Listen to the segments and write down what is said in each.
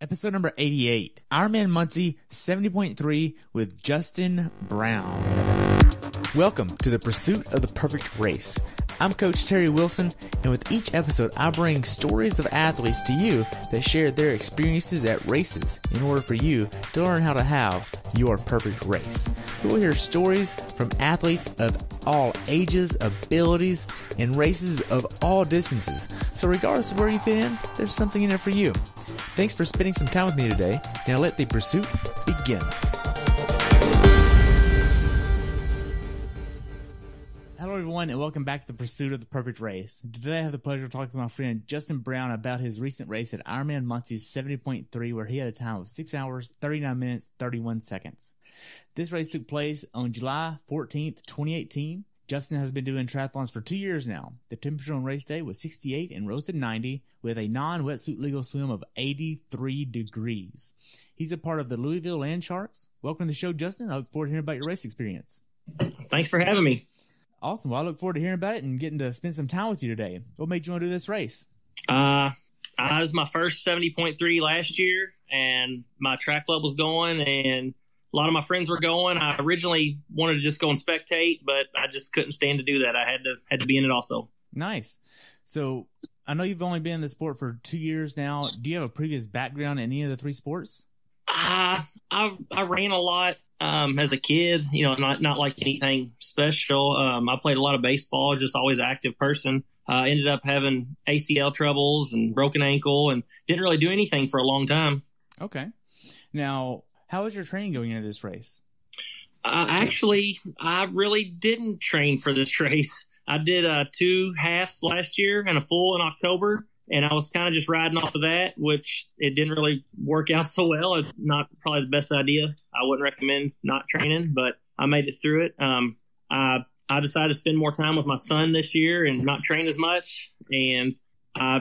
Episode number 88, IRONMAN Muncie 70.3 with Justin Brown. Welcome to the pursuit of the perfect race. I'm Coach Terry Wilson, and with each episode, I bring stories of athletes to you that share their experiences at races in order for you to learn how to have your perfect race. We will hear stories from athletes of all ages, abilities, and races of all distances. So regardless of where you fit in, there's something in it for you. Thanks for spending some time with me today. Now let the pursuit begin. Hello everyone, and welcome back to the pursuit of the perfect race. Today I have the pleasure of talking to my friend Justin Brown about his recent race at IRONMAN Muncie 70.3, where he had a time of 6 hours, 39 minutes, 31 seconds. This race took place on July 14th, 2018. Justin has been doing triathlons for 2 years now. The temperature on race day was 68 and rose to 90 with a non-wetsuit legal swim of 83 degrees. He's a part of the Louisville Land Sharks. Welcome to the show, Justin. I look forward to hearing about your race experience. Thanks for having me. Awesome. Well, I look forward to hearing about it and getting to spend some time with you today. What made you want to do this race? I was my first 70.3 last year, and my track club was going, and a lot of my friends were going. I originally wanted to just go and spectate, but I just couldn't stand to do that. I had to be in it also. Nice. So I know you've only been in the sport for 2 years now. Do you have a previous background in any of the three sports? I ran a lot as a kid, not like anything special. I played a lot of baseball, just always an active person. Ended up having ACL troubles and broken ankle and didn't really do anything for a long time. Okay. Now, how was your training going into this race? Actually, I really didn't train for this race. I did 2 halves last year and a full in October, and I was kind of just riding off of that, which it didn't really work out so well. Not probably the best idea. I wouldn't recommend not training, but I made it through it. I decided to spend more time with my son this year and not train as much, and I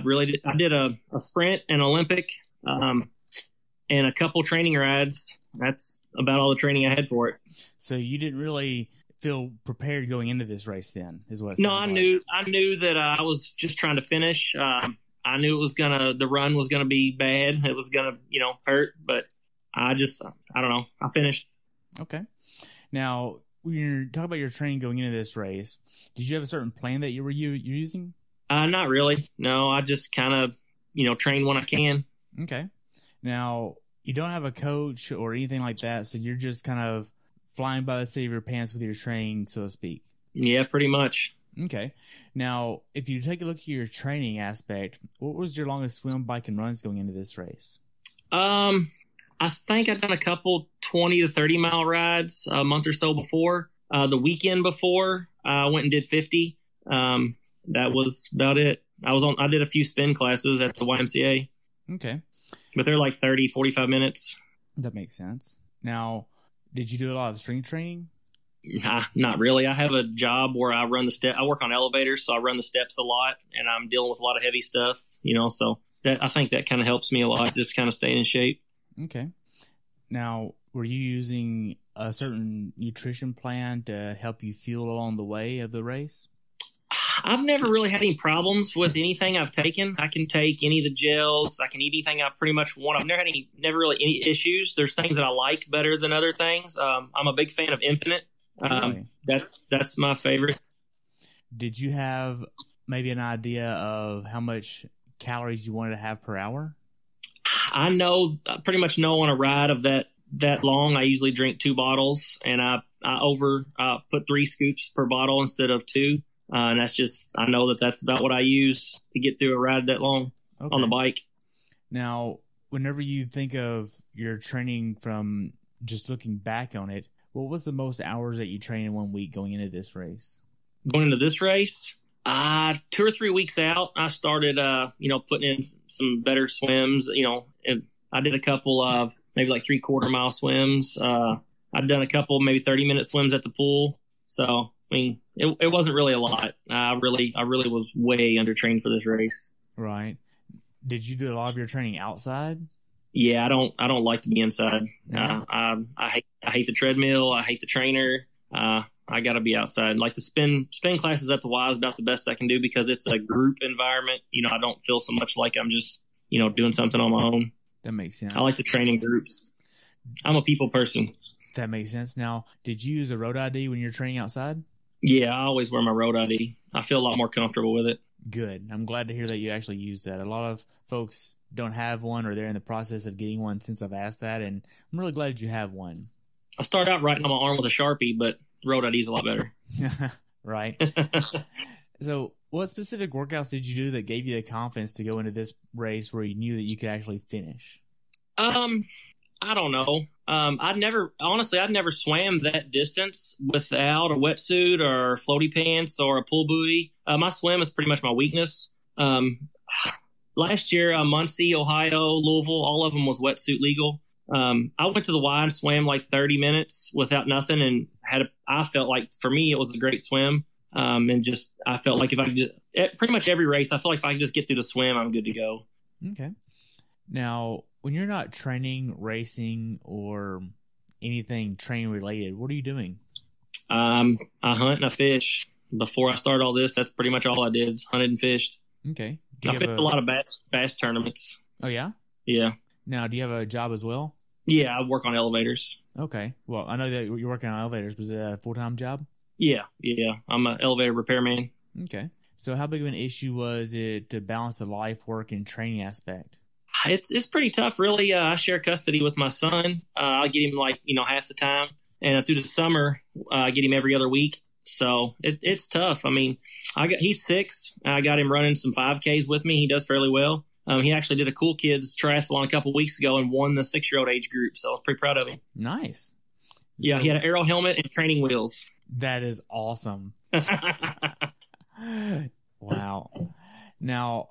did a sprint, an Olympic, and a couple training rides. That's about all the training I had for it. So you didn't really feel prepared going into this race then, is what it No, sounds I knew that I was just trying to finish. I knew the run was gonna be bad. It was gonna, hurt, but I don't know. I finished. Okay. Now, when you're talking about your training going into this race, did you have a certain plan that you're using? Not really. No, I just kind of, train when I can. Okay. Now, you don't have a coach or anything like that, so you're just kind of flying by the seat of your pants with your training, so to speak. Yeah, pretty much. Okay. Now, if you take a look at your training aspect, what was your longest swim, bike, and runs going into this race? I think I've done a couple 20 to 30 mile rides a month or so before. The weekend before, I went and did 50. That was about it. I did a few spin classes at the YMCA. Okay. But they're like 30, 45 minutes. That makes sense. Now, did you do a lot of strength training? Not really. I have a job where I run the step. I work on elevators, so I run the steps a lot, and I'm dealing with a lot of heavy stuff, so I think that kind of helps me a lot, just kind of staying in shape. Okay. Now, were you using a certain nutrition plan to help you fuel along the way of the race? I've never really had any problems with anything I've taken. I can take any of the gels. I can eat anything I pretty much want. I've never really any issues. There's things that I like better than other things. I'm a big fan of Infinite. Really? That's my favorite. Did you have maybe an idea of how much calories you wanted to have per hour? I pretty much know on a ride of that long, I usually drink 2 bottles, and I put 3 scoops per bottle instead of 2. And I know that's about what I use to get through a ride that long on the bike. Now, whenever you think of your training from just looking back on it, what was the most hours that you trained in 1 week going into this race? Going into this race, 2 or 3 weeks out, I started, putting in some better swims. And I did a couple of maybe like 3/4 mile swims. I'd done a couple maybe 30-minute swims at the pool. So, it wasn't really a lot. I really was way undertrained for this race. Right. Did you do a lot of your training outside? Yeah, I don't like to be inside. No. I hate the treadmill. I hate the trainer. I got to be outside. Like the spin classes at the Y is about the best I can do because it's a group environment. I don't feel so much like I'm just, doing something on my own. That makes sense. I like the training groups. I'm a people person. That makes sense. Now, did you use a road ID when you're training outside? Yeah, I always wear my road ID. I feel a lot more comfortable with it. Good. I'm glad to hear that you actually use that. A lot of folks don't have one, or they're in the process of getting one since I've asked that, and I'm really glad you have one. I started out writing on my arm with a Sharpie, but road ID is a lot better. Right. So what specific workouts did you do that gave you the confidence to go into this race where you knew that you could actually finish? I don't know. I'd never swam that distance without a wetsuit or floaty pants or a pull buoy. My swim is pretty much my weakness. Last year, Muncie, Ohio, Louisville, all of them was wetsuit legal. I went to the Y and swam like 30 minutes without nothing, and I felt like for me it was a great swim. I felt like if I could just pretty much every race, I feel like if I could just get through the swim, I'm good to go. Okay. Now, when you're not training, racing, or anything training related, what are you doing? I hunt and I fish. Before I started all this, that's pretty much all I did, is hunted and fished. Okay. I fished a lot of bass tournaments. Oh, yeah? Yeah. Now, do you have a job as well? Yeah, I work on elevators. Okay. Well, I know that you're working on elevators. Was it a full-time job? Yeah. I'm an elevator repairman. Okay. So how big of an issue was it to balance the life, work, and training aspect? It's pretty tough, really. I share custody with my son. I get him half the time, and through the summer, I get him every other week. So it's tough. I mean, he's 6. I got him running some 5Ks with me. He does fairly well. He actually did a Cool Kids triathlon a couple weeks ago and won the 6-year-old age group. So I'm pretty proud of him. Nice. Yeah, he had an aero helmet and training wheels. That is awesome. Wow. Now,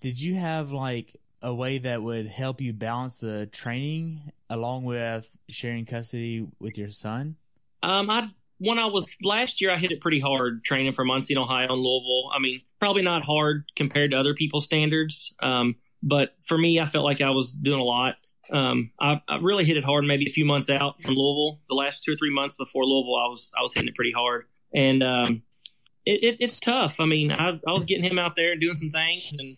did you have like a way that would help you balance the training along with sharing custody with your son? Last year, I hit it pretty hard training for Muncie, Ohio, and Louisville. I mean, probably not hard compared to other people's standards. But for me, I felt like I was doing a lot. I really hit it hard maybe a few months out from Louisville. The last 2 or 3 months before Louisville, I was hitting it pretty hard. And it's tough. I mean, I was getting him out there and doing some things and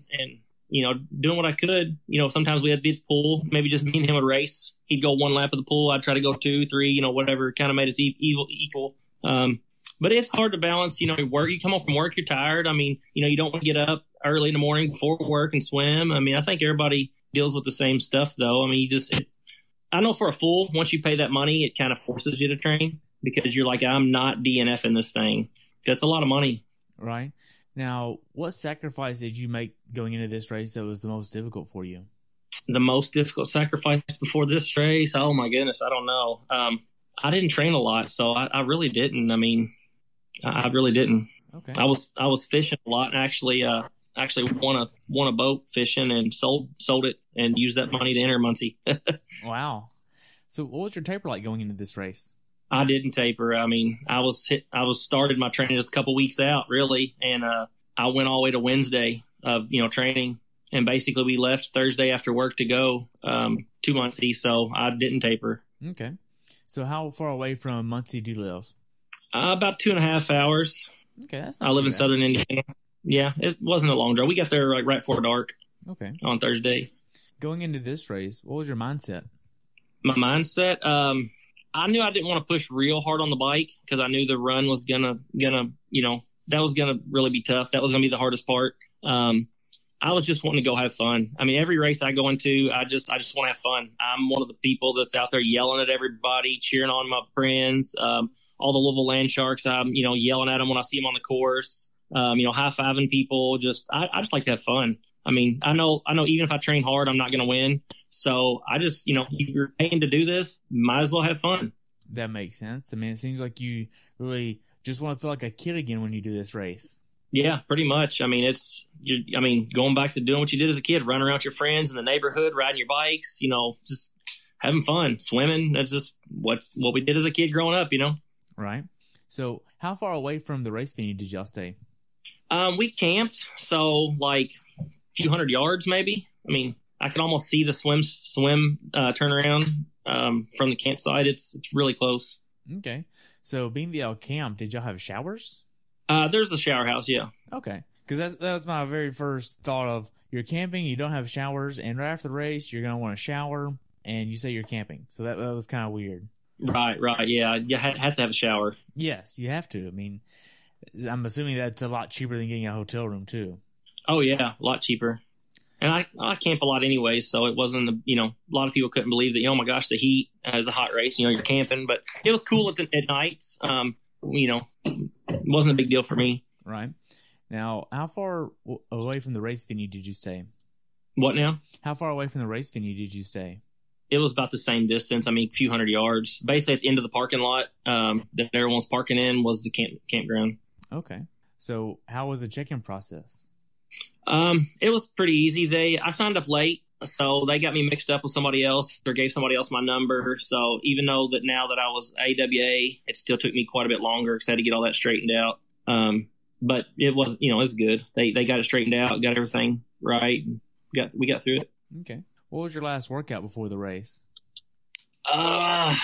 doing what I could. Sometimes we had to be at the pool. Maybe just me and him would race. He'd go 1 lap of the pool. I'd try to go 2, 3, whatever. Kind of made it equal. But it's hard to balance. You come home from work, you're tired. I mean, you don't want to get up early in the morning before work and swim. I mean, I think everybody deals with the same stuff, though. I mean, I know for a fool, once you pay that money, it kind of forces you to train because you're like, I'm not DNFing this thing. That's a lot of money. Right. Now, what sacrifice did you make going into this race that was the most difficult for you? The most difficult sacrifice before this race? Oh, my goodness. I don't know. I didn't train a lot, so I really didn't. I mean, I really didn't. Okay. I was fishing a lot and actually won a boat fishing and sold it and used that money to enter Muncie. Wow. So what was your taper like going into this race? I didn't taper. I mean, I started my training just a couple weeks out really. And, I went all the way to Wednesday of, training, and basically we left Thursday after work to go, to Muncie. So I didn't taper. Okay. So how far away from Muncie do you live? About 2.5 hours. Okay. I live in southern Indiana. Yeah, it wasn't a long drive. We got there right before dark. Okay. On Thursday. Going into this race, what was your mindset? My mindset, I knew I didn't want to push real hard on the bike because I knew the run was gonna that was gonna really be tough. That was gonna be the hardest part. I was just wanting to go have fun. I mean, every race I go into, I just want to have fun. I'm one of the people that's out there yelling at everybody, cheering on my friends. All the Louisville Land Sharks, I'm yelling at them when I see them on the course. High-fiving people. I just like to have fun. I mean, I know even if I train hard, I'm not going to win. So I just, if you're paying to do this, might as well have fun. That makes sense. I mean, it seems like you really just want to feel like a kid again when you do this race. Yeah, pretty much. I mean, going back to doing what you did as a kid, running around with your friends in the neighborhood, riding your bikes, just having fun, swimming. That's just what we did as a kid growing up, Right. So how far away from the race venue did y'all stay? We camped, so like a few hundred yards maybe. I mean, I could almost see the swim turnaround from the campsite. It's really close. Okay. So being the camp, did y'all have showers? There's a shower house, yeah. Okay. Because that was my very first thought of you're camping, you don't have showers, and right after the race, you're going to want to shower, and you say you're camping. So that was kind of weird. Right, yeah. You have to have a shower. Yes, you have to. I mean, I'm assuming that's a lot cheaper than getting a hotel room, too. Oh, yeah, a lot cheaper. And I camp a lot anyway, so it wasn't, a lot of people couldn't believe that, oh my gosh, the heat is a hot race, you're camping. But it was cool at night. It wasn't a big deal for me. Right. Now, how far away from the race venue did you stay? What now? How far away from the race venue did you stay? It was about the same distance. I mean, a few hundred yards. Basically, at the end of the parking lot that everyone was parking in was the campground. Okay. So how was the check-in process? It was pretty easy. I signed up late, so they got me mixed up with somebody else or gave somebody else my number. So even though that now that I was AWA, it still took me quite a bit longer because I had to get all that straightened out. But it was, it was good. They got it straightened out, got everything right. We got through it. Okay. What was your last workout before the race? I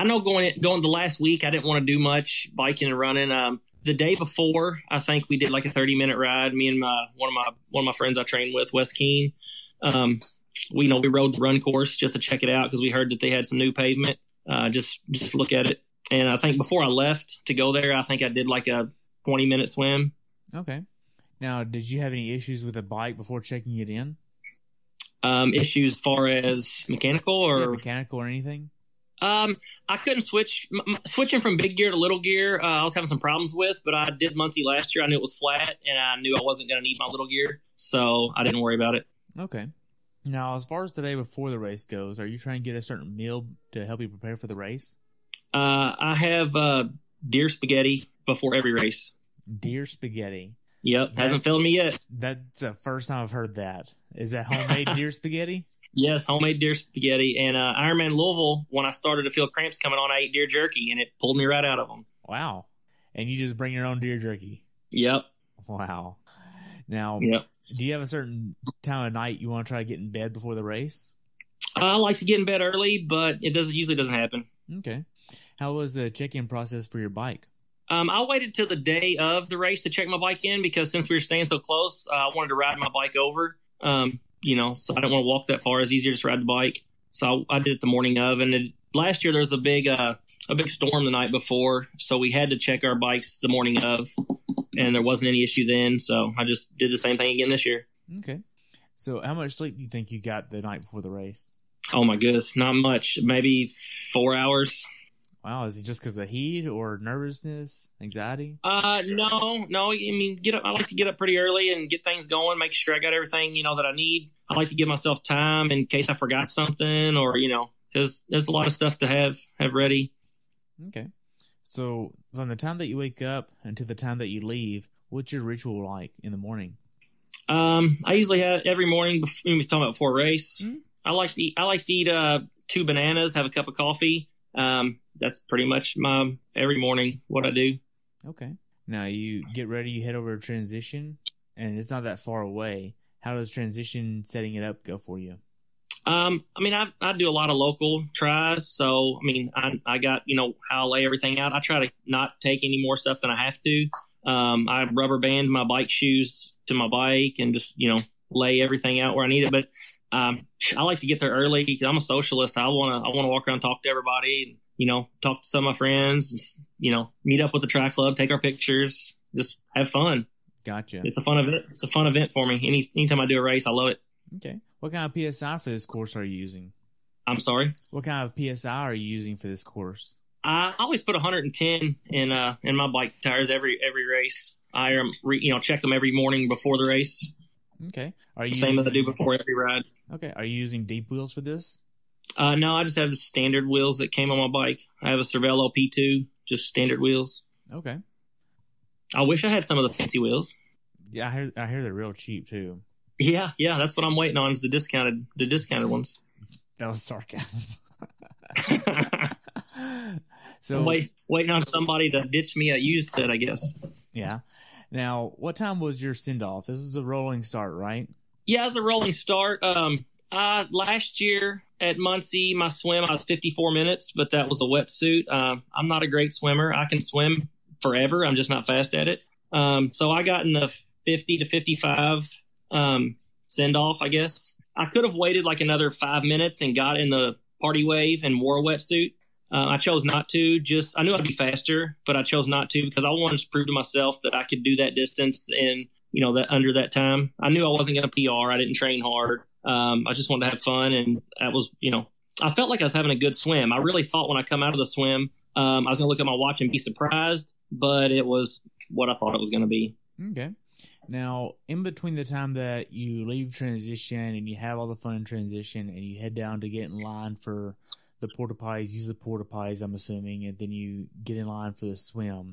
know going the last week, I didn't want to do much biking and running. The day before, I think we did like a 30-minute ride. Me and one of my friends I trained with, Wes Keene. We rode the run course just to check it out because we heard that they had some new pavement. Just look at it. And I think before I left to go there, I think I did like a 20-minute swim. Okay. Now, did you have any issues with the bike before checking it in? Issues as far as mechanical or? Yeah, mechanical or anything? I couldn't switching from big gear to little gear. I was having some problems with, but I did Muncie last year. I knew it was flat and I knew I wasn't going to need my little gear. So I didn't worry about it. Okay. Now, as far as the day before the race goes, are you trying to get a certain meal to help you prepare for the race? I have, deer spaghetti before every race. Deer spaghetti. Yep. Hasn't failed me yet. That's the first time I've heard that. Is that homemade deer spaghetti? Yes, homemade deer spaghetti. And Ironman Louisville, when I started to feel cramps coming on, I ate deer jerky, and it pulled me right out of them. Wow. And you just bring your own deer jerky? Yep. Wow. Now, yep. Do you have a certain time of night you want to try to get in bed before the race? I like to get in bed early, but it usually doesn't happen. Okay. How was the check-in process for your bike? I waited till the day of the race to check my bike in because since we were staying so close, I wanted to ride my bike over. So I don't want to walk that far. It's easier to just ride the bike. So I did it the morning of. And last year there was a big storm the night before, so we had to check our bikes the morning of, and there wasn't any issue then. So I just did the same thing again this year. Okay. So how much sleep do you think you got the night before the race? Oh my goodness, not much. Maybe 4 hours. Wow, is it just because of the heat or nervousness, anxiety? No. I mean, I like to get up pretty early and get things going, make sure I got everything, that I need. I like to give myself time in case I forgot something or, because there's a lot of stuff to have ready. Okay. So from the time that you wake up until the time that you leave, what's your ritual like in the morning? I usually have every morning before a race. Mm-hmm. I like to eat 2 bananas, have a cup of coffee. That's pretty much my every morning what I do. Okay. Now you get ready, you head over to transition, and it's not that far away. How does transition setting it up go for you? I do a lot of local tries. So, I got, how I lay everything out. I try to not take any more stuff than I have to. I rubber band my bike shoes to my bike and just, lay everything out where I need it. But, I like to get there early because I'm a socialist. I want to walk around, talk to everybody, and, talk to some of my friends, and, meet up with the track club, take our pictures, just have fun. Gotcha. It's a fun event. It's a fun event for me. Anytime I do a race, I love it. Okay. What kind of PSI for this course are you using? I'm sorry? What kind of PSI are you using for this course? I always put 110 in my bike tires every race. I check them every morning before the race. Okay. Same as I do before every ride. Okay. Are you using deep wheels for this? No, I just have the standard wheels that came on my bike. I have a Cervelo P2, just standard wheels. Okay. I wish I had some of the fancy wheels. Yeah, I hear they're real cheap too. Yeah, that's what I'm waiting on is the discounted ones. That was sarcasm. So I'm waiting on somebody to ditch me a used set, I guess. Yeah. Now, what time was your send-off? This is a rolling start, right? Yeah, it was a rolling start. Last year at Muncie, my swim, I was 54 minutes, but that was a wetsuit. I'm not a great swimmer. I can swim forever. I'm just not fast at it. So I got in the 50 to 55 send off, I guess. I could have waited like another 5 minutes and got in the party wave and wore a wetsuit. I chose not to. I knew I'd be faster, but I chose not to because I wanted to prove to myself that I could do that distance in, that under that time. I knew I wasn't going to PR. I didn't train hard. I just wanted to have fun, and that was, I felt like I was having a good swim. I really thought when I come out of the swim, I was going to look at my watch and be surprised, but it was what I thought it was going to be. Okay. Now, in between the time that you leave transition and you have all the fun in transition and you head down to get in line for the porta potties, use the porta potties, I'm assuming, and then you get in line for the swim,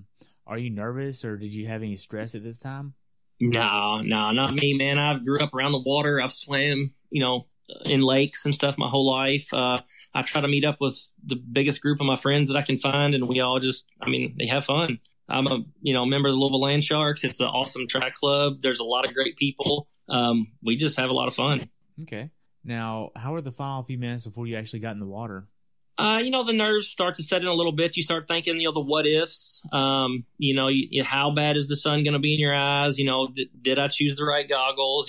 are you nervous or did you have any stress at this time? No, not me, man. I grew up around the water. I've swam, in lakes and stuff my whole life. I try to meet up with the biggest group of my friends that I can find, and we all they have fun. I'm a, member of the Louisville Land Sharks. It's an awesome track club. There's a lot of great people. We just have a lot of fun. Okay. Now, how were the final few minutes before you actually got in the water? The nerves start to set in a little bit. You start thinking, the what ifs. How bad is the sun going to be in your eyes? Did I choose the right goggles?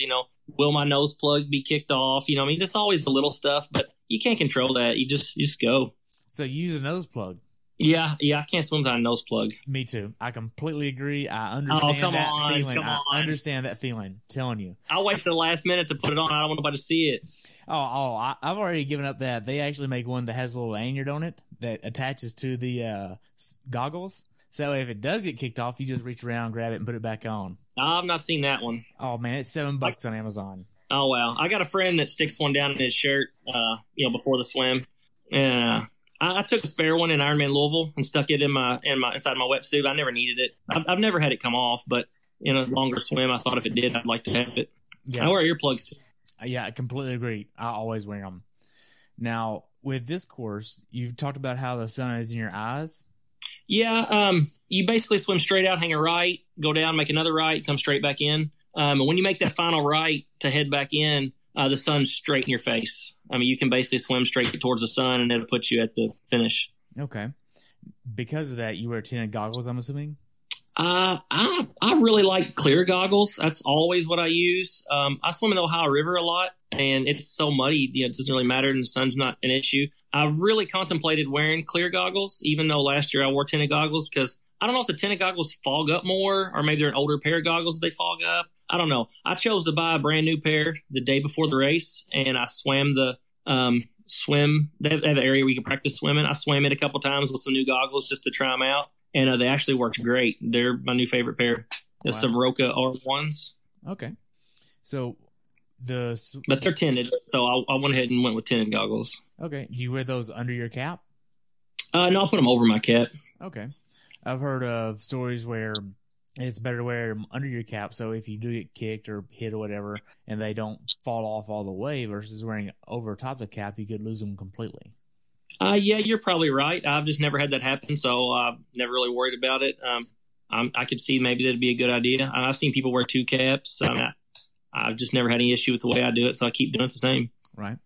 Will my nose plug be kicked off? It's always the little stuff, but you can't control that. You just go. So you use a nose plug. Yeah, I can't swim without a nose plug. Me too. I completely agree. I understand feeling. Come on. I understand that feeling. Telling you. I'll wait for the last minute to put it on. I don't want nobody to see it. I've already given up that. They actually make one that has a little lanyard on it that attaches to the goggles. So if it does get kicked off, you just reach around, grab it, and put it back on. I've not seen that one. Oh, man, it's $7 on Amazon. Oh, wow. I got a friend that sticks one down in his shirt, before the swim. And I took a spare one in Ironman Louisville and stuck it inside my wetsuit. I never needed it. I've never had it come off, but in a longer swim, I thought if it did, I'd like to have it. Yeah. I wear earplugs too. Yeah, I completely agree. I always wear them. Now, with this course, you've talked about how the sun is in your eyes. Yeah, you basically swim straight out, hang a right, go down, make another right, come straight back in. And when you make that final right to head back in, the sun's straight in your face. You can basically swim straight towards the sun, and it'll put you at the finish. Okay. Because of that, you wear tinted goggles, I'm assuming? I really like clear goggles. That's always what I use. I swim in the Ohio River a lot, and it's so muddy, it doesn't really matter, and the sun's not an issue. I really contemplated wearing clear goggles, even though last year I wore tinted goggles, because I don't know if the tinted goggles fog up more, or maybe they're an older pair of goggles they fog up. I don't know. I chose to buy a brand new pair the day before the race, and I swam the They have an area where you can practice swimming. I swam it a couple times with some new goggles just to try them out, and they actually worked great. They're my new favorite pair. Wow. Some Roca R1s. Okay. So but they're tinted, so I went ahead and went with tinted goggles. Okay. Do you wear those under your cap? No, I'll put them over my cap. Okay. I've heard of stories where it's better to wear them under your cap, so if you do get kicked or hit or whatever, and they don't fall off all the way, versus wearing over top the cap, you could lose them completely. Yeah, you're probably right. I've just never had that happen, so I've never really worried about it. I could see maybe that'd be a good idea. I've seen people wear two caps. I've just never had any issue with the way I do it, so I keep doing it the same. Right.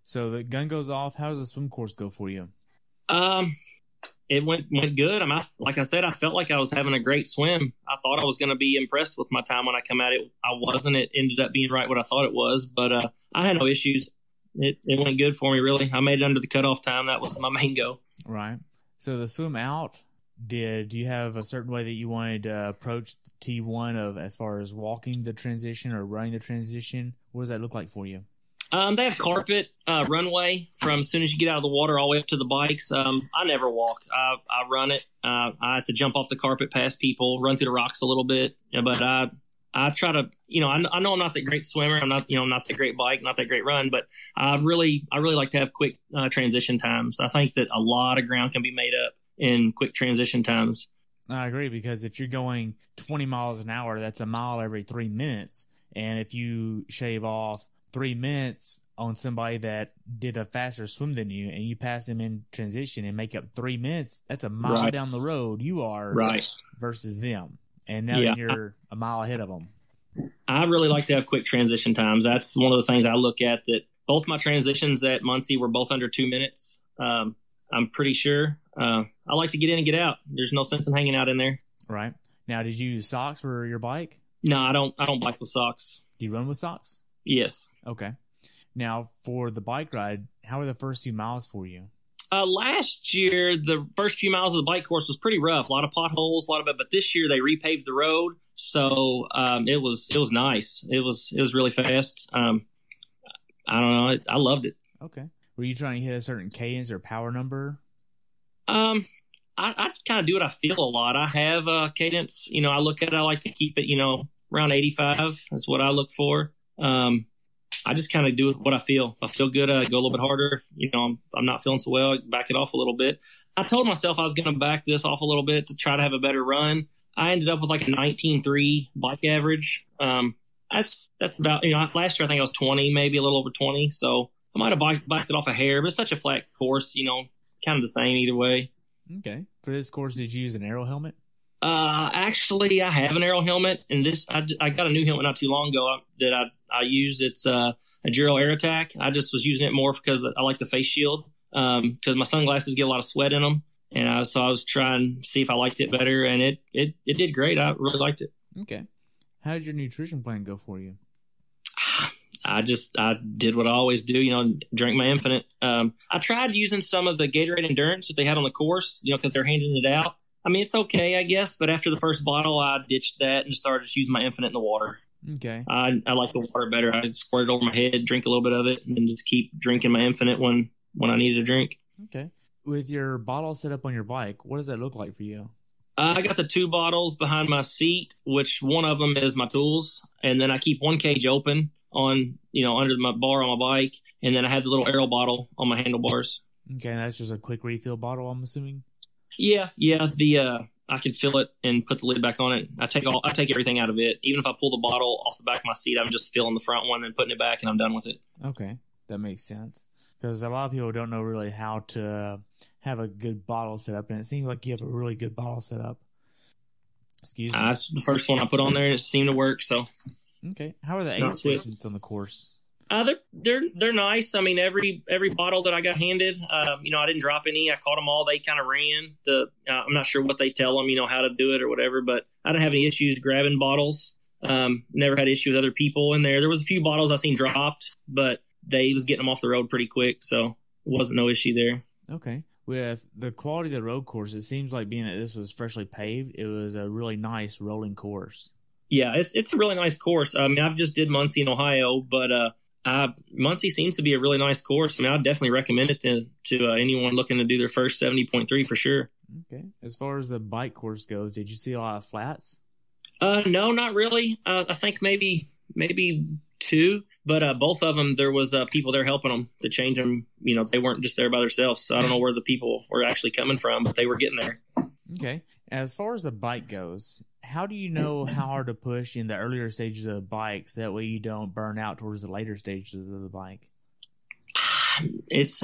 So the gun goes off. How does the swim course go for you? It went good. Like I said, I felt like I was having a great swim. I thought I was going to be impressed with my time when I come out. I wasn't. It ended up being right what I thought it was, but I had no issues. It went good for me, really. I made it under the cutoff time. That was my main goal. Right. So the swim out, do you have a certain way that you wanted to approach T1 of as far as walking the transition or running the transition? What does that look like for you? They have carpet runway from as soon as you get out of the water all the way up to the bikes. I never walk. I run it. I have to jump off the carpet past people, run through the rocks a little bit. But I try to, I know I'm not that great swimmer. I'm not, not that great bike, not that great run. But I really like to have quick transition times. I think that a lot of ground can be made up in quick transition times. I agree, because if you're going 20 miles an hour, that's a mile every 3 minutes. And if you shave off 3 minutes on somebody that did a faster swim than you, and you pass them in transition and make up 3 minutes, that's a mile down the road you are versus them. And now you're a mile ahead of them. I really like to have quick transition times. That's one of the things I look at, that both my transitions at Muncie were both under 2 minutes. I'm pretty sure. I like to get in and get out. There's no sense in hanging out in there. Right. Now, did you use socks for your bike? No, I don't bike with socks. Do you run with socks? Yes. Okay. Now, for the bike ride, how were the first few miles for you? Last year, the first few miles of the bike course was pretty rough. A lot of potholes, a lot of it. But this year they repaved the road, so it was nice. It was really fast. I don't know. I loved it. Okay. Were you trying to hit a certain cadence or power number? I kind of do what I feel a lot. I have a cadence. I look at it. I like to keep it, around 85. That's what I look for. I just kind of do what I feel. If I feel good, I go a little bit harder. I'm not feeling so well, I back it off a little bit. I told myself I was going to back this off a little bit to try to have a better run. I ended up with like a 19.3 bike average. That's about, last year I think I was 20, maybe a little over 20. So I might have backed it off a hair, but it's such a flat course, kind of the same either way. Okay. For this course, did you use an aero helmet? Actually, I have an aero helmet, and I got a new helmet not too long ago that I used. It's a Giro Air Attack. I just was using it more because I like the face shield, because my sunglasses get a lot of sweat in them, and so I was trying to see if I liked it better, and it did great. I really liked it. Okay. How did your nutrition plan go for you? I did what I always do, drink my Infinite. I tried using some of the Gatorade Endurance that they had on the course, because they're handing it out. I mean, it's okay, I guess, but after the first bottle, I ditched that and started just using my Infinite in the water. Okay. I like the water better. I squirt it over my head, drink a little bit of it, and then just keep drinking my Infinite when I needed a drink. Okay. With your bottle set up on your bike, what does that look like for you? I got the 2 bottles behind my seat, which one of them is my tools, and then I keep one cage open on, under my bar on my bike, and then I have the little aero bottle on my handlebars. Okay, and that's just a quick refill bottle, I'm assuming? Yeah. I can fill it and put the lid back on it. I take everything out of it. Even if I pull the bottle off the back of my seat, I'm just filling the front one and putting it back, and I'm done with it. Okay, that makes sense. Because a lot of people don't know really how to have a good bottle set up, and it seems like you have a really good bottle set up. Excuse me. That's the first one I put on there, and it seemed to work. So. Okay. How are the aid stations on the course? They're nice. I mean, every bottle that I got handed, I didn't drop any. I caught them all. They kind of ran. I'm not sure what they tell them, how to do it or whatever, but I didn't have any issues grabbing bottles. Never had issue with other people in there. There was a few bottles I seen dropped, but they was getting them off the road pretty quick, so it wasn't no issue there. Okay. With the quality of the road course, it seems like being that this was freshly paved, it was a really nice rolling course. Yeah, it's a really nice course. I mean, I've just did Muncie in Ohio, but Muncie seems to be a really nice course. I mean, I'd definitely recommend it to anyone looking to do their first 70.3 for sure. Okay. As far as the bike course goes, did you see a lot of flats? No, not really. I think maybe 2, but both of them, there was people there helping them to change them. They weren't just there by themselves. So I don't know where the people were actually coming from, but they were getting there. Okay. As far as the bike goes, how do you know how hard to push in the earlier stages of the bike so that way you don't burn out towards the later stages of the bike?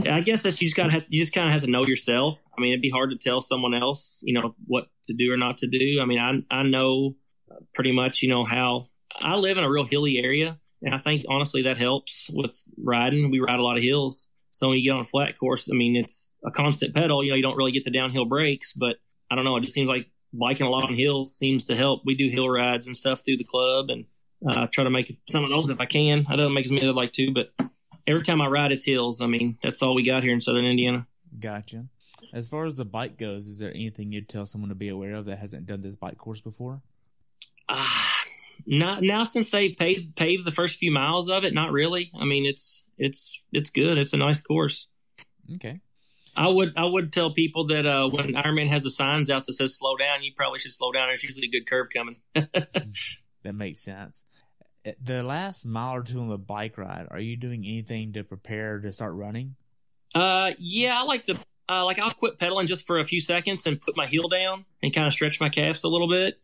I guess you just kind of have to know yourself. I mean, it'd be hard to tell someone else, what to do or not to do. I mean, I know pretty much, how I live in a real hilly area, and I think honestly that helps with riding. We ride a lot of hills. So when you get on a flat course, I mean, it's a constant pedal, you don't really get the downhill brakes, but I don't know. It just seems like biking a lot on hills seems to help. We do hill rides and stuff through the club, and try to make some of those if I can. I don't make as many as I'd like to, but every time I ride, it's hills. I mean, that's all we got here in Southern Indiana. Gotcha. As far as the bike goes, is there anything you'd tell someone to be aware of that hasn't done this bike course before? Not now, since they paved the first few miles of it. Not really. I mean, it's good. It's a nice course. Okay. I would tell people that when Ironman has the signs out that says slow down, you probably should slow down. There's usually a good curve coming. That makes sense. The last mile or two on the bike ride, are you doing anything to prepare to start running? Yeah, I like I'll quit pedaling just for a few seconds and put my heel down and kind of stretch my calves a little bit.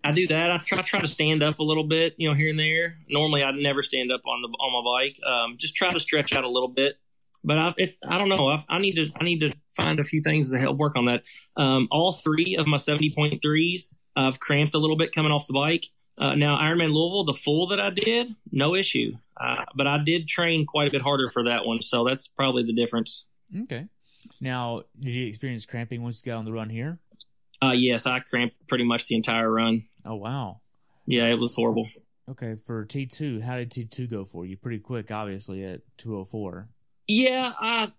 I do that. I try to stand up a little bit, here and there. Normally I'd never stand up on my bike. Just try to stretch out a little bit. But I don't know. I need to find a few things to help work on that. All 3 of my 70.3s, I've cramped a little bit coming off the bike. Now Ironman Louisville, the full that I did, no issue. But I did train quite a bit harder for that one, so that's probably the difference. Okay. Now, did you experience cramping once you got on the run here? Yes, I cramped pretty much the entire run. Oh, wow. Yeah, it was horrible. Okay, for T2, how did T2 go for you? Pretty quick, obviously, at 2:04. Yeah, I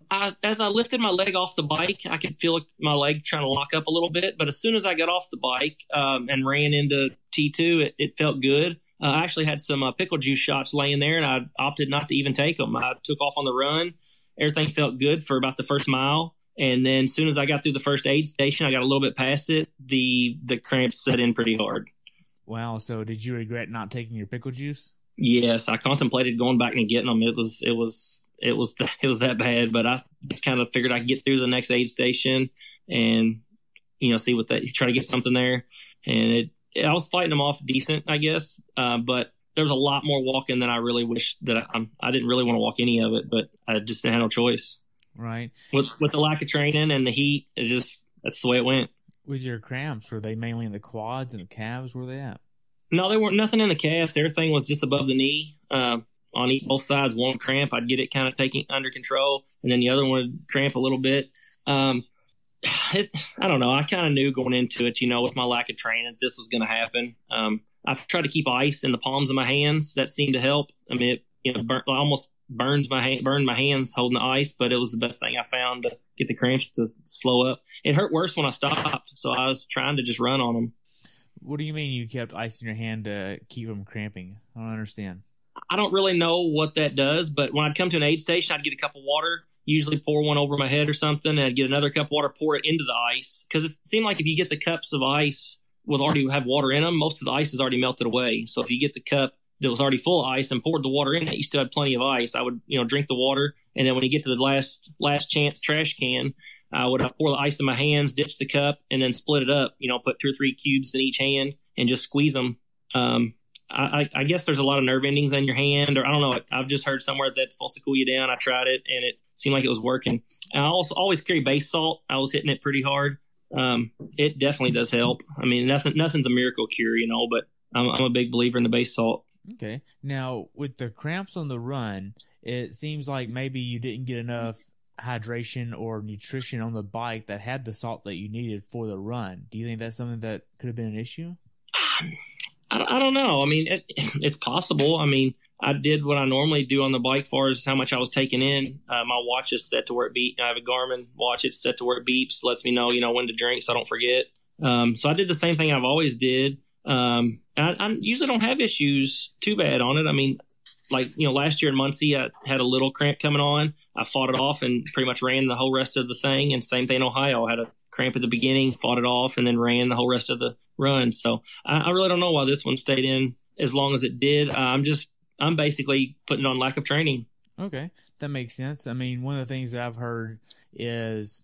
as I lifted my leg off the bike, I could feel my leg trying to lock up a little bit. But as soon as I got off the bike and ran into T2, it felt good. I actually had some pickle juice shots laying there, and I opted not to even take them. I took off on the run. Everything felt good for about the first mile. And then as soon as I got through the first aid station, I got a little bit past it, the cramps set in pretty hard. Wow, so did you regret not taking your pickle juice? Yes, I contemplated going back and getting them. It was that bad, but I just kind of figured I'd get through the next aid station and, see what try to get something there. And I was fighting them off decent, I guess. But there was a lot more walking than I really wished that I didn't really want to walk any of it, but I just didn't have no choice. Right. With the lack of training and the heat, that's the way it went. With your cramps, were they mainly in the quads and the calves? Where were they at? No, they weren't nothing in the calves. Everything was just above the knee. On both sides, one cramp, I'd get it kind of taking under control, and then the other one would cramp a little bit. I don't know. I kind of knew going into it, with my lack of training, this was going to happen. I tried to keep ice in the palms of my hands. That seemed to help. I mean, almost burned my hands holding the ice, but it was the best thing I found to get the cramps to slow up. It hurt worse when I stopped, so I was trying to just run on them. What do you mean you kept ice in your hand to keep them cramping? I don't understand. I don't really know what that does, but when I'd come to an aid station, I'd get a cup of water, usually pour one over my head or something, and I'd get another cup of water, pour it into the ice. Because it seemed like if you get the cups of ice already have water in them, most of the ice is already melted away. So if you get the cup that was already full of ice and poured the water in it, you still had plenty of ice. I would, drink the water, and then when you get to the last chance trash can, I would pour the ice in my hands, ditch the cup, and then split it up. Put 2 or 3 cubes in each hand and just squeeze them. I guess there's a lot of nerve endings in your hand, or I don't know. I've just heard somewhere that's supposed to cool you down. I tried it, and it seemed like it was working. I also always carry base salt. I was hitting it pretty hard. It definitely does help. I mean, nothing's a miracle cure, but I'm a big believer in the base salt. Okay. Now, with the cramps on the run, it seems like maybe you didn't get enough hydration or nutrition on the bike that had the salt that you needed for the run. Do you think that's something that could have been an issue? I don't know. I mean, it's possible. I mean, I did what I normally do on the bike as far as how much I was taking in. My watch is set to where it beeps. I have a Garmin watch. It's set to where it beeps, lets me know, when to drink so I don't forget. So I did the same thing I've always did. I usually don't have issues too bad on it. I mean, last year in Muncie, I had a little cramp coming on. I fought it off and pretty much ran the whole rest of the thing. And same thing in Ohio. I had a cramp at the beginning, fought it off, and then ran the whole rest of the run. So I really don't know why this one stayed in as long as it did. I'm basically putting on lack of training. Okay, that makes sense. I mean, one of the things that I've heard is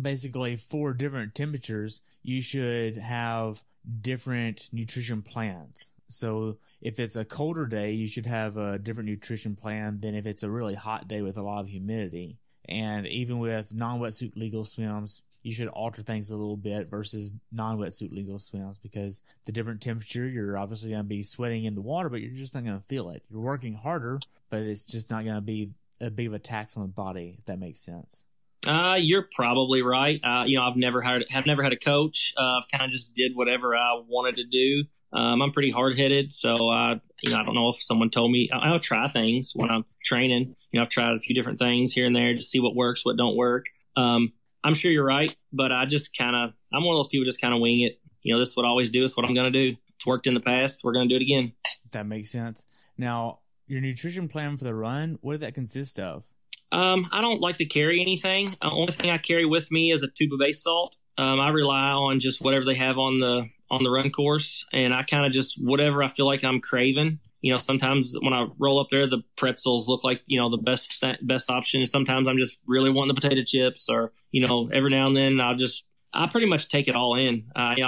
basically for different temperatures, you should have different nutrition plans. So if it's a colder day, you should have a different nutrition plan than if it's a really hot day with a lot of humidity. And even with non-wetsuit legal swims, you should alter things a little bit versus non-wetsuit legal swims, because the different temperature, you're obviously going to be sweating in the water, but you're just not going to feel it. You're working harder, but it's just not going to be a big of a tax on the body, if that makes sense. You're probably right. I've never had a coach. I've kind of just did whatever I wanted to do. I'm pretty hard-headed, so I don't know if someone told me. I'll try things when I'm training. I've tried a few different things here and there to see what works, what don't work. I'm sure you're right, but I'm one of those people just kind of wing it. This is what I always do. It's what I'm going to do. It's worked in the past. We're going to do it again. That makes sense. Now, your nutrition plan for the run, what did that consist of? I don't like to carry anything. The only thing I carry with me is a tube of base salt. I rely on just whatever they have on the run course, and I kind of just whatever I feel like I'm craving. Sometimes when I roll up there, the pretzels look like, the best option. Sometimes I'm just really wanting the potato chips, or, every now and then I pretty much take it all in. I'll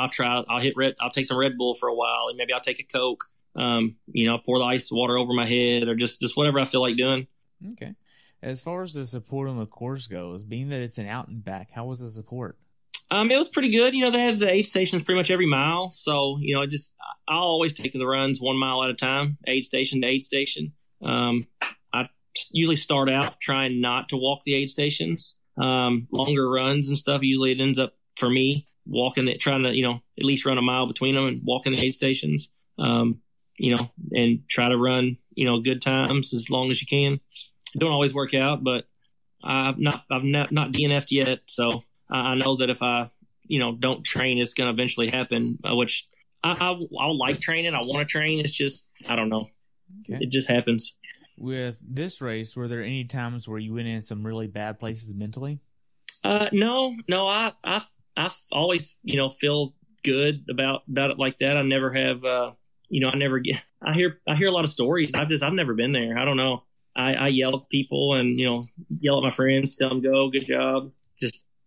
take some Red Bull for a while, and maybe I'll take a Coke, pour the ice water over my head, or just whatever I feel like doing. Okay. As far as the support on the course goes, being that it's an out and back, how was the support? It was pretty good. They have the aid stations pretty much every mile. So, I'll always take the runs 1 mile at a time, aid station to aid station. I usually start out trying not to walk the aid stations. Longer runs and stuff, usually it ends up for me, trying to, at least run a mile between them and walking the aid stations, and try to run, good times as long as you can. It don't always work out, but I've not DNF'd yet. So I know that if I, don't train, it's going to eventually happen, which I'll like training. I want to train. It's just, I don't know. Okay. It just happens. With this race, were there any times where you went in some really bad places mentally? No. I always, feel good about it like that. I never have, I hear a lot of stories. I've never been there. I don't know. I yell at people and, yell at my friends, tell them go, good job.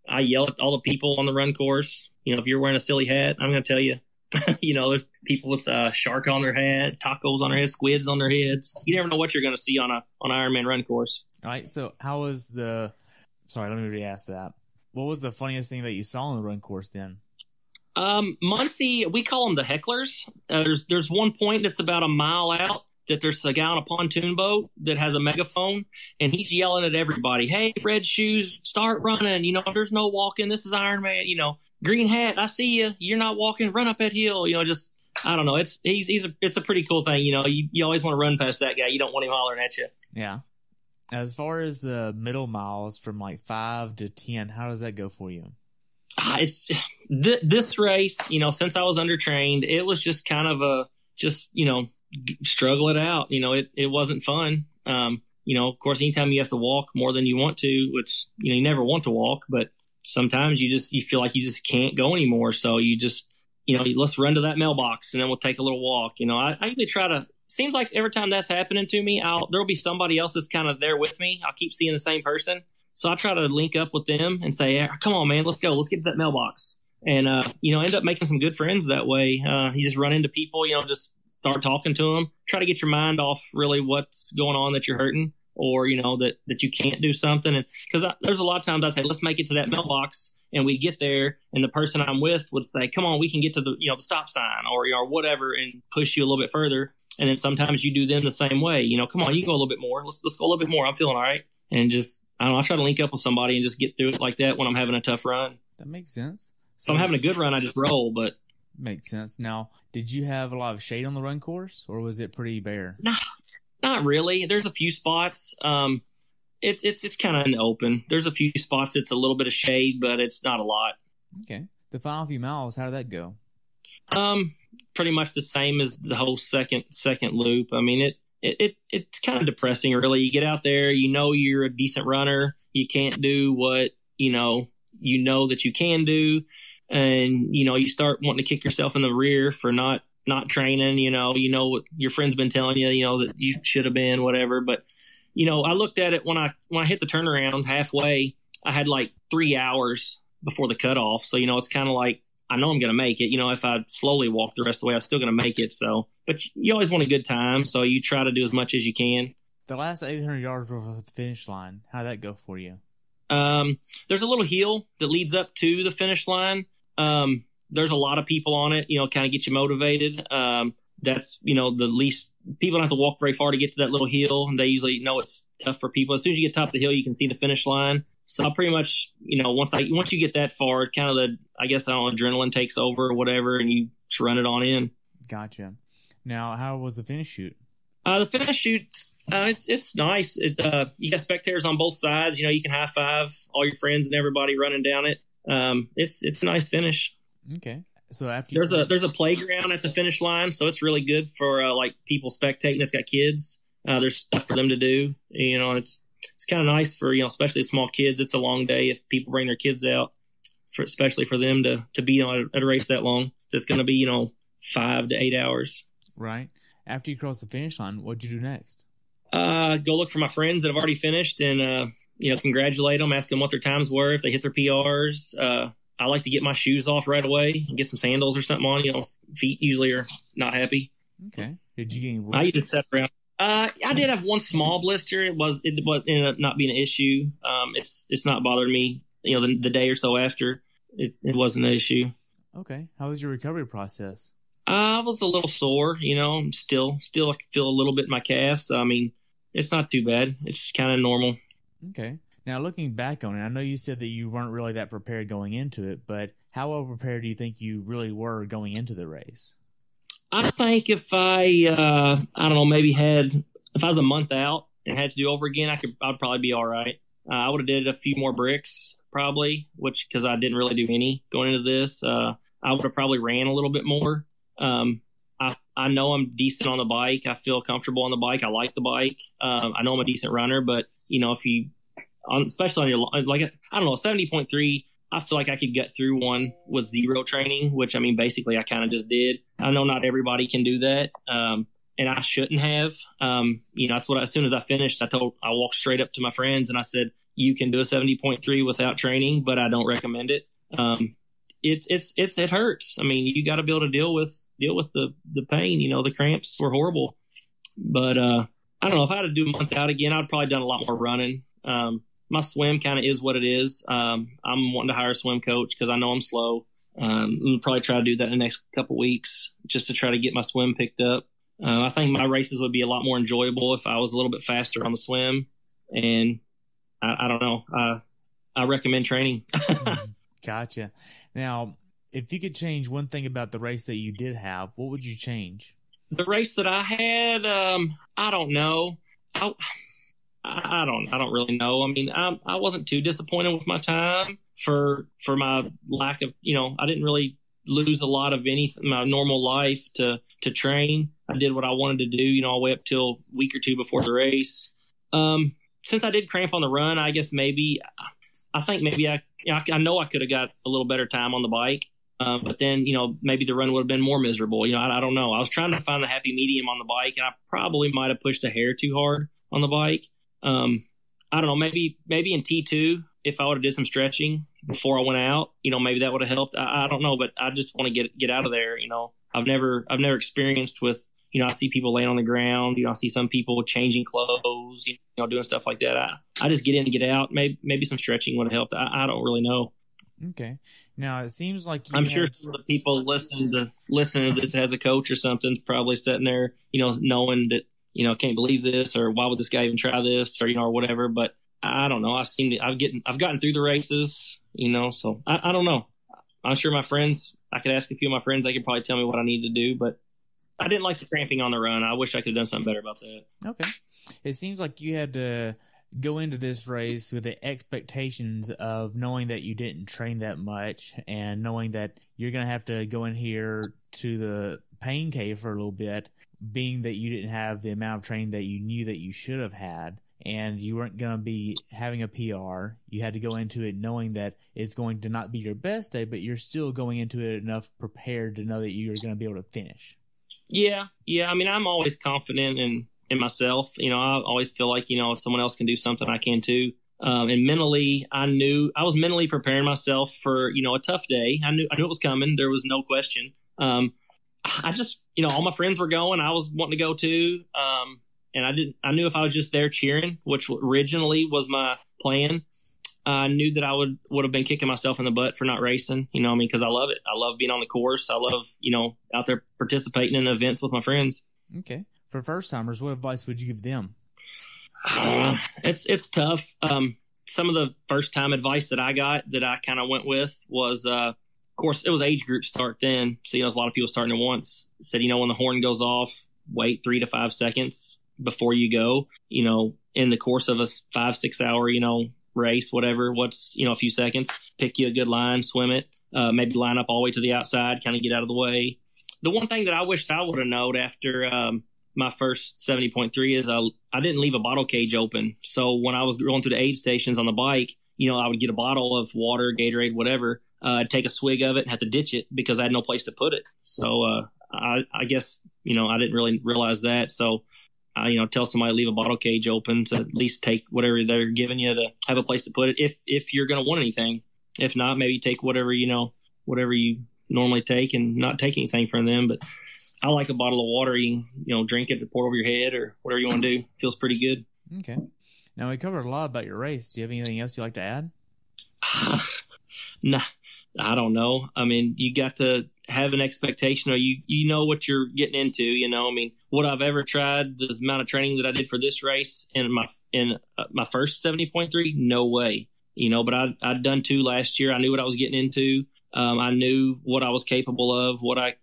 I yell at all the people on the run course. If you're wearing a silly hat, I'm going to tell you, there's people with shark on their head, tacos on their head, squids on their heads. You never know what you're going to see on an Ironman run course. All right. So how was sorry, let me re-ask that. What was the funniest thing that you saw on the run course then? Muncie, we call them the hecklers. There's one point that's about a mile out that there's a guy on a pontoon boat that has a megaphone, and he's yelling at everybody, "Hey, red shoes, start running. There's no walking. This is Ironman. Green hat, I see you. You're not walking. Run up that hill." Just I don't know. It's a pretty cool thing. You always want to run past that guy. You don't want him hollering at you. Yeah. As far as the middle miles from like 5 to 10, how does that go for you? It's this race. Since I was undertrained, it was just kind of struggle it out. It wasn't fun. Of course, anytime you have to walk more than you want to, which, you never want to walk, but sometimes you feel like you just can't go anymore. So you just, let's run to that mailbox and then we'll take a little walk. I usually try to, seems like every time that's happening to me, there'll be somebody else that's kind of there with me. I'll keep seeing the same person. So I try to link up with them and say, hey, come on, man, let's go. Let's get to that mailbox. And, end up making some good friends that way. You just run into people, just start talking to them, try to get your mind off really what's going on that you're hurting, or, that you can't do something. And because there's a lot of times I say, let's make it to that mailbox, and we get there and the person I'm with would say, come on, we can get to the, the stop sign or whatever, and push you a little bit further. And then sometimes you do them the same way, come on, you can go a little bit more. Let's go a little bit more. I'm feeling all right. And just, I don't know, I try to link up with somebody and just get through it like that when I'm having a tough run. That makes sense. So I'm having a good run, I just roll, but. Makes sense. Now, did you have a lot of shade on the run course, or was it pretty bare? Nah, not really. There's a few spots. It's kind of in the open. There's a few spots it's a little bit of shade, but it's not a lot. Okay. The final few miles, how did that go? Pretty much the same as the whole second loop. I mean, it's kind of depressing, really. You get out there, you're a decent runner. You can't do what you know that you can do. And, you start wanting to kick yourself in the rear for not training, what your friend's been telling you, that you should have been, whatever. But, I looked at it when I hit the turnaround halfway, I had like 3 hours before the cutoff. So, it's kind of like, I know I'm going to make it. If I slowly walk the rest of the way, I'm still going to make it. So, but you always want a good time. So you try to do as much as you can. The last 800 yards before the finish line, how'd that go for you? There's a little hill that leads up to the finish line. There's a lot of people on it, kind of get you motivated. That's, the least people don't have to walk very far to get to that little hill, and they usually know it's tough for people. As soon as you get top of the hill, you can see the finish line. So I pretty much, once you get that far, kind of adrenaline takes over or whatever, and you just run it on in. Gotcha. Now, how was the finish chute? The finish chute, it's nice. You got spectators on both sides. You can high five all your friends and everybody running down it. It's a nice finish. Okay. So after there's a playground at the finish line, so it's really good for people spectating. It's got kids. There's stuff for them to do. It's kind of nice for especially small kids. It's a long day if people bring their kids out, especially for them to be at a race that long. So it's going to be 5 to 8 hours. Right. After you cross the finish line, what'd you do next? Go look for my friends that have already finished and congratulate them, ask them what their times were, if they hit their PRs. I like to get my shoes off right away and get some sandals or something on. Feet usually are not happy. Okay. Did you get any blisters? I used to set around. I did have one small blister. It ended up not being an issue. It's not bothering me. The day or so after, it wasn't an issue. Okay. How was your recovery process? I was a little sore. Still feel a little bit in my calves. I mean, it's not too bad. It's kind of normal. Okay. Now, looking back on it, I know you said that you weren't really that prepared going into it, but how well prepared do you think you really were going into the race? I think if I don't know, if I was a month out and had to do over again, I'd probably be all right. I would have did a few more bricks probably, because I didn't really do any going into this. I would have probably ran a little bit more. I know I'm decent on the bike. I feel comfortable on the bike. I like the bike. I know I'm a decent runner, but especially on your, like, I don't know, 70.3, I feel like I could get through one with zero training, which, I mean, basically I kind of just did. I know not everybody can do that. And I shouldn't have. That's what, as soon as I finished, I walked straight up to my friends and I said, you can do a 70.3 without training, but I don't recommend it. It hurts. I mean, you got to be able to deal with the pain. The cramps were horrible, but I don't know, if I had to do a month out again, I'd probably done a lot more running. My swim kind of is what it is. I'm wanting to hire a swim coach because I know I'm slow. I'll probably try to do that in the next couple weeks just to try to get my swim picked up. I think my races would be a lot more enjoyable if I was a little bit faster on the swim. And I don't know. I recommend training. Gotcha. Now, if you could change one thing about the race that you did have, what would you change? The race that I had, I don't know. I don't really know. I mean, I wasn't too disappointed with my time for my lack of, I didn't really lose a lot of my normal life to train. I did what I wanted to do, all the way up till a week or two before the race. Since I did cramp on the run, I guess I know I could have got a little better time on the bike. But then, maybe the run would have been more miserable. I don't know. I was trying to find the happy medium on the bike, and I probably might have pushed a hair too hard on the bike. I don't know, maybe in T2, if I would have did some stretching before I went out, maybe that would have helped. I don't know, but I just want to get out of there. I've never experienced with, I see people laying on the ground, I see some people changing clothes, doing stuff like that. I just get in and get out. Maybe some stretching would have helped. I don't really know. Okay. Now it seems like I'm sure some of the people listening to this as a coach or something probably sitting there, knowing that, can't believe this, or why would this guy even try this, or, or whatever. But I don't know. I've gotten through the races, so I don't know. I'm sure my friends, I could ask a few of my friends, they could probably tell me what I need to do, but I didn't like the cramping on the run. I wish I could have done something better about that. Okay. It seems like you had to go into this race with the expectations of knowing that you didn't train that much and knowing that you're going to have to go in here to the pain cave for a little bit, being that you didn't have the amount of training that you knew that you should have had, and you weren't going to be having a PR. You had to go into it knowing that it's going to not be your best day, but you're still going into it enough prepared to know that you're going to be able to finish. Yeah. I mean, I'm always confident in myself. I always feel like, if someone else can do something, I can too. And mentally, I was mentally preparing myself for, a tough day. I knew it was coming. There was no question. I just, all my friends were going. I was wanting to go too. And I knew if I was just there cheering, which originally was my plan, I knew that I would have been kicking myself in the butt for not racing, because I love it. I love being on the course. I love, out there participating in events with my friends. Okay. For first timers, what advice would you give them? It's tough. Some of the first time advice that I got that I kind of went with was, of course, it was age group start then. So, there's a lot of people starting at once. It said, when the horn goes off, wait 3 to 5 seconds before you go, in the course of a 5-6 hour, race, whatever, what's, a few seconds, pick you a good line, swim it, maybe line up all the way to the outside, kind of get out of the way. The one thing that I wished I would have known after, my first 70.3 is I didn't leave a bottle cage open. So when I was going through the aid stations on the bike, I would get a bottle of water, Gatorade, whatever, I'd take a swig of it and have to ditch it because I had no place to put it. So, I guess, I didn't really realize that. So, tell somebody to leave a bottle cage open to at least take whatever they're giving you to have a place to put it if you're going to want anything. If not, maybe take whatever you normally take and not take anything from them. But I like a bottle of water. You can, drink it, pour it over your head or whatever you want to do. Feels pretty good. Okay. Now, we covered a lot about your race. Do you have anything else you'd like to add? Nah, I don't know. I mean, you got to have an expectation, or you know what you're getting into. You know, I mean, would I've ever tried the amount of training that I did for this race in my first 70.3? No way. You know, but I'd done 2 last year. I knew what I was getting into. I knew what I was capable of. I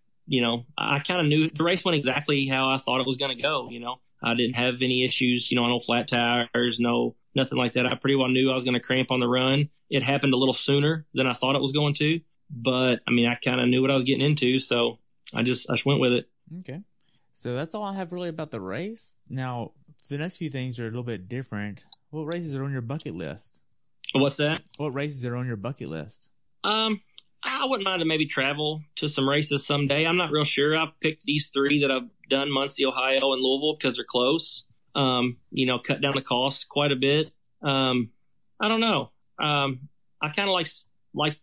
kind of knew the race went exactly how I thought it was going to go. You know, I didn't have any issues. You know, no flat tires, nothing like that. I pretty well knew I was going to cramp on the run. It happened a little sooner than I thought it was going to. But, I mean, I kind of knew what I was getting into, so I just went with it. Okay. So that's all I have really about the race. Now, the next few things are a little bit different. What races are on your bucket list? What's that? What races are on your bucket list? I wouldn't mind to maybe travel to some races someday. I'm not real sure. I've picked these 3 that I've done, Muncie, Ohio, and Louisville, because they're close. Cut down the cost quite a bit. I don't know. I kind of like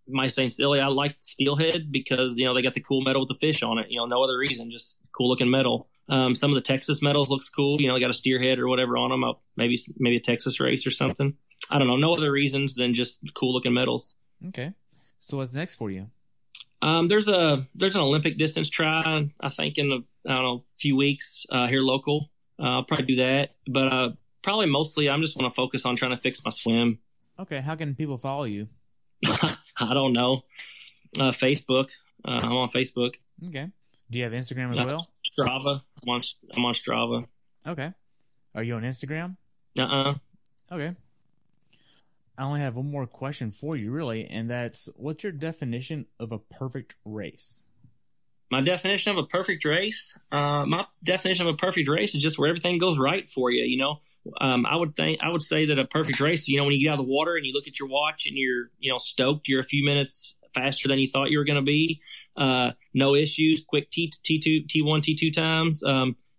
my St. Silly, I like Steelhead because, you know, they got the cool metal with the fish on it. You know, no other reason, just cool looking metal. Some of the Texas metals looks cool. You know, they got a steerhead or whatever on them. Maybe a Texas race or something. I don't know. No other reasons than just cool looking metals. Okay. So what's next for you? There's an Olympic distance try, I think in a few weeks, here local. I'll probably do that, but, probably mostly I'm just want to focus on trying to fix my swim. Okay. How can people follow you? I don't know. Facebook. I'm on Facebook. Okay. Do you have Instagram as well? Strava. I'm on Strava. Okay. Are you on Instagram? Okay. I only have one more question for you, really, and that's, what's your definition of a perfect race? My definition of a perfect race? My definition of a perfect race is just where everything goes right for you, you know? I would say that a perfect race, you know, when you get out of the water and you look at your watch and you're, you know, stoked, you're a few minutes faster than you thought you were going to be. No issues, quick T1, T2 times.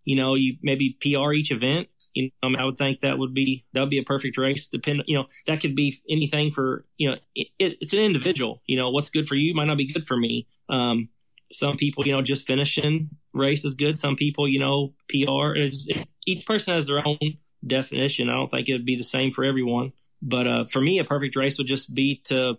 You know, you maybe PR each event. You know, I would think that would be a perfect race. You know, that could be anything for, you know, it's an individual. You know, what's good for you might not be good for me. Some people, you know, just finishing race is good. Some people, you know, PR each person has their own definition. I don't think it would be the same for everyone. But for me, a perfect race would just be to,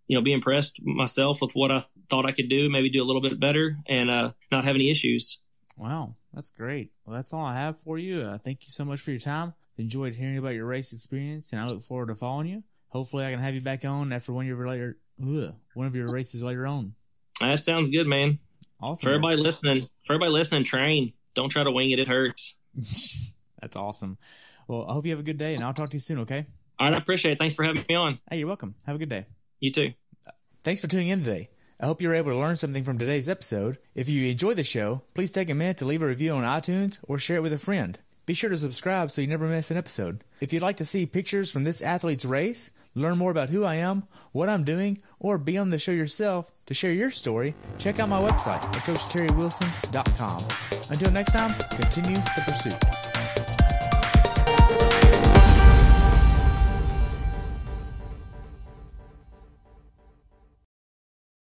you know, be impressed myself with what I thought I could do, maybe do a little bit better, and not have any issues. Wow, that's great. Well, that's all I have for you. Thank you so much for your time. Enjoyed hearing about your race experience, and I look forward to following you. Hopefully, I can have you back on after one of your races later on. That sounds good, man. Awesome. For everybody listening, train. Don't try to wing it. It hurts. That's awesome. Well, I hope you have a good day, and I'll talk to you soon, okay? All right, I appreciate it. Thanks for having me on. Hey, you're welcome. Have a good day. You too. Thanks for tuning in today. I hope you were able to learn something from today's episode. If you enjoyed the show, please take a minute to leave a review on iTunes or share it with a friend. Be sure to subscribe so you never miss an episode. If you'd like to see pictures from this athlete's race, learn more about who I am, what I'm doing, or be on the show yourself to share your story, check out my website at CoachTerryWilson.com. Until next time, continue the pursuit.